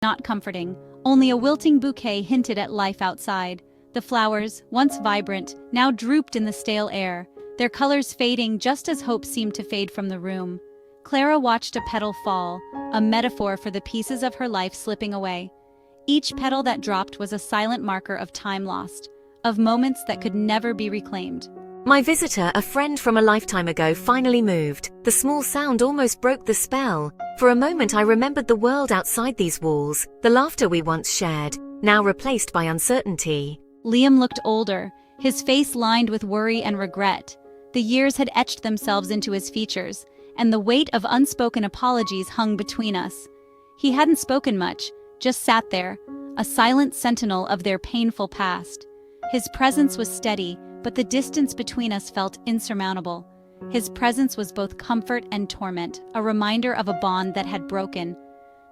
not comforting. Only a wilting bouquet hinted at life outside. The flowers, once vibrant, now drooped in the stale air, their colors fading just as hope seemed to fade from the room. Clara watched a petal fall, a metaphor for the pieces of her life slipping away. Each petal that dropped was a silent marker of time lost, of moments that could never be reclaimed. My visitor, a friend from a lifetime ago, finally moved. The small sound almost broke the spell. For a moment I remembered the world outside these walls, the laughter we once shared, now replaced by uncertainty. Liam looked older, his face lined with worry and regret. The years had etched themselves into his features, and the weight of unspoken apologies hung between us. He hadn't spoken much, just sat there, a silent sentinel of their painful past. His presence was steady, but the distance between us felt insurmountable. His presence was both comfort and torment, a reminder of a bond that had broken.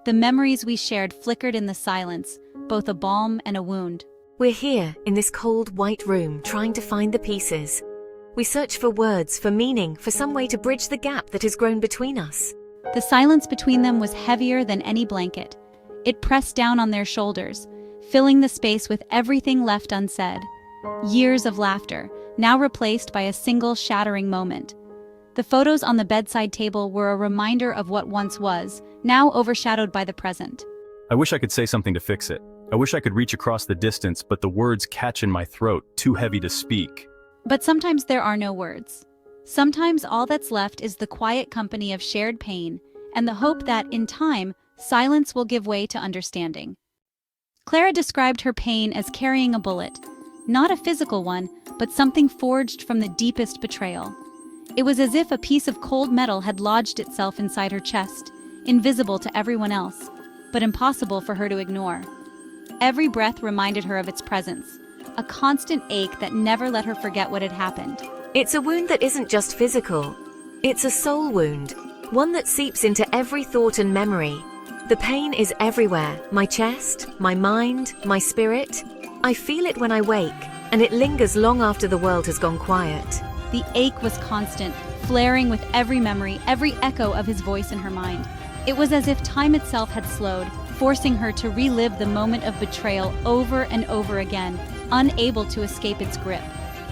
The memories we shared flickered in the silence, both a balm and a wound. We're here, in this cold, white room, trying to find the pieces. We search for words, for meaning, for some way to bridge the gap that has grown between us. The silence between them was heavier than any blanket. It pressed down on their shoulders, filling the space with everything left unsaid. Years of laughter, now replaced by a single shattering moment. The photos on the bedside table were a reminder of what once was, now overshadowed by the present. I wish I could say something to fix it. I wish I could reach across the distance, but the words catch in my throat, too heavy to speak. But sometimes there are no words. Sometimes all that's left is the quiet company of shared pain, and the hope that, in time, silence will give way to understanding. Clara described her pain as carrying a bullet. Not a physical one, but something forged from the deepest betrayal. It was as if a piece of cold metal had lodged itself inside her chest, invisible to everyone else, but impossible for her to ignore. Every breath reminded her of its presence, a constant ache that never let her forget what had happened. It's a wound that isn't just physical. It's a soul wound, one that seeps into every thought and memory. The pain is everywhere, my chest, my mind, my spirit. I feel it when I wake, and it lingers long after the world has gone quiet. The ache was constant, flaring with every memory, every echo of his voice in her mind. It was as if time itself had slowed, forcing her to relive the moment of betrayal over and over again, unable to escape its grip.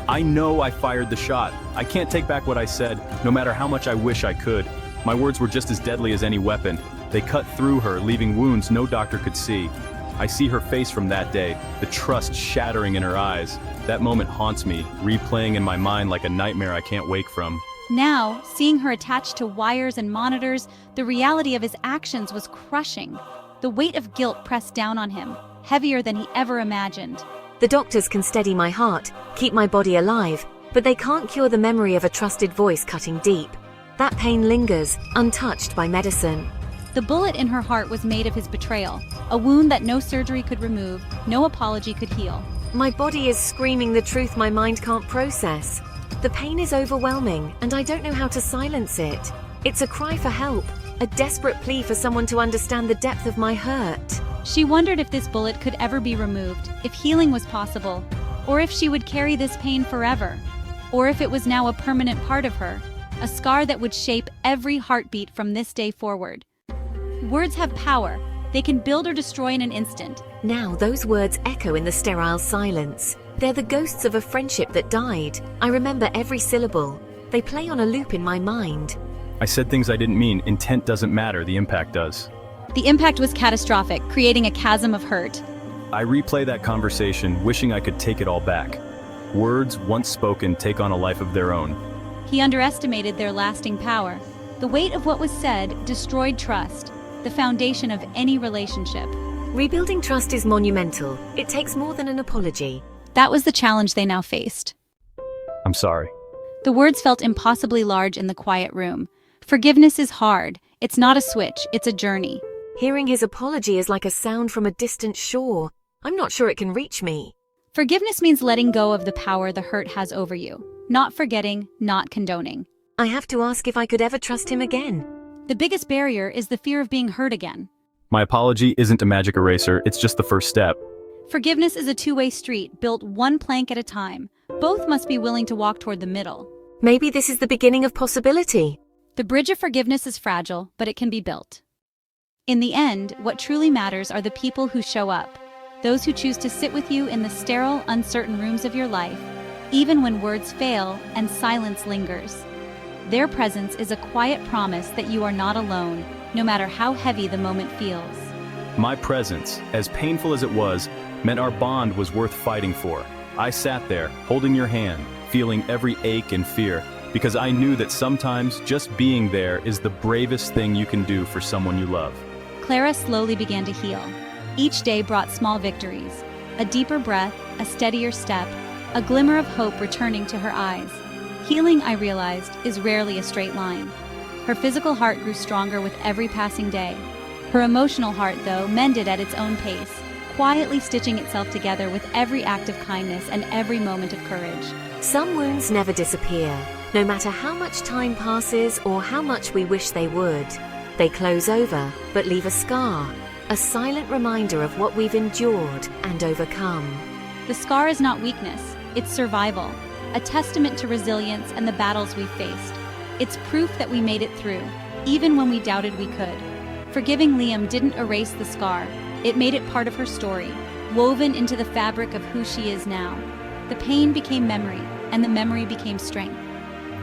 I know I fired the shot. I can't take back what I said, no matter how much I wish I could. My words were just as deadly as any weapon. They cut through her, leaving wounds no doctor could see. I see her face from that day, the trust shattering in her eyes. That moment haunts me, replaying in my mind like a nightmare I can't wake from. Now, seeing her attached to wires and monitors, the reality of his actions was crushing. The weight of guilt pressed down on him, heavier than he ever imagined. The doctors can steady my heart, keep my body alive, but they can't cure the memory of a trusted voice cutting deep. That pain lingers, untouched by medicine. The bullet in her heart was made of his betrayal, a wound that no surgery could remove, no apology could heal. My body is screaming the truth my mind can't process. The pain is overwhelming, and I don't know how to silence it. It's a cry for help, a desperate plea for someone to understand the depth of my hurt. She wondered if this bullet could ever be removed, if healing was possible, or if she would carry this pain forever, or if it was now a permanent part of her, a scar that would shape every heartbeat from this day forward. Words have power. They can build or destroy in an instant. Now those words echo in the sterile silence. They're the ghosts of a friendship that died. I remember every syllable. They play on a loop in my mind. I said things I didn't mean. Intent doesn't matter, the impact does. The impact was catastrophic, creating a chasm of hurt. I replay that conversation, wishing I could take it all back. Words, once spoken, take on a life of their own. He underestimated their lasting power. The weight of what was said destroyed trust, the foundation of any relationship. Rebuilding trust is monumental. It takes more than an apology. That was the challenge they now faced. I'm sorry. The words felt impossibly large in the quiet room. Forgiveness is hard. It's not a switch, it's a journey. Hearing his apology is like a sound from a distant shore. I'm not sure it can reach me. Forgiveness means letting go of the power the hurt has over you. Not forgetting, not condoning. I have to ask if I could ever trust him again. The biggest barrier is the fear of being hurt again. My apology isn't a magic eraser, it's just the first step. Forgiveness is a two-way street, built one plank at a time. Both must be willing to walk toward the middle. Maybe this is the beginning of possibility. The bridge of forgiveness is fragile, but it can be built. In the end, what truly matters are the people who show up, those who choose to sit with you in the sterile, uncertain rooms of your life, even when words fail and silence lingers. Their presence is a quiet promise that you are not alone, no matter how heavy the moment feels. My presence, as painful as it was, meant our bond was worth fighting for. I sat there, holding your hand, feeling every ache and fear, because I knew that sometimes just being there is the bravest thing you can do for someone you love. Clara slowly began to heal. Each day brought small victories, a deeper breath, a steadier step, a glimmer of hope returning to her eyes. Healing, I realized, is rarely a straight line. Her physical heart grew stronger with every passing day. Her emotional heart, though, mended at its own pace, quietly stitching itself together with every act of kindness and every moment of courage. Some wounds never disappear, no matter how much time passes or how much we wish they would. They close over, but leave a scar, a silent reminder of what we've endured and overcome. The scar is not weakness, it's survival, a testament to resilience and the battles we've faced. It's proof that we made it through, even when we doubted we could. Forgiving Liam didn't erase the scar, it made it part of her story, woven into the fabric of who she is now. The pain became memory, and the memory became strength.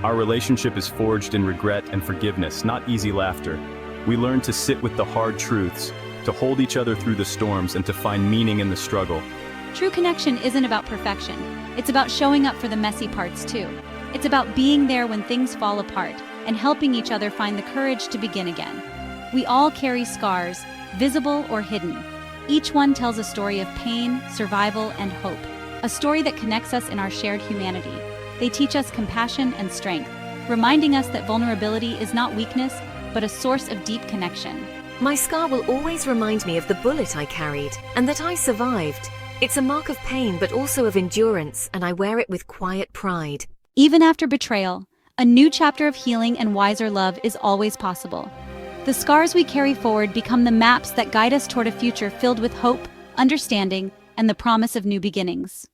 Our relationship is forged in regret and forgiveness, not easy laughter. We learn to sit with the hard truths, to hold each other through the storms, and to find meaning in the struggle. True connection isn't about perfection. It's about showing up for the messy parts too. It's about being there when things fall apart and helping each other find the courage to begin again. We all carry scars, visible or hidden. Each one tells a story of pain, survival, and hope. A story that connects us in our shared humanity. They teach us compassion and strength, reminding us that vulnerability is not weakness, but a source of deep connection. My scar will always remind me of the bullet I carried and that I survived. It's a mark of pain, but also of endurance, and I wear it with quiet pride. Even after betrayal, a new chapter of healing and wiser love is always possible. The scars we carry forward become the maps that guide us toward a future filled with hope, understanding, and the promise of new beginnings.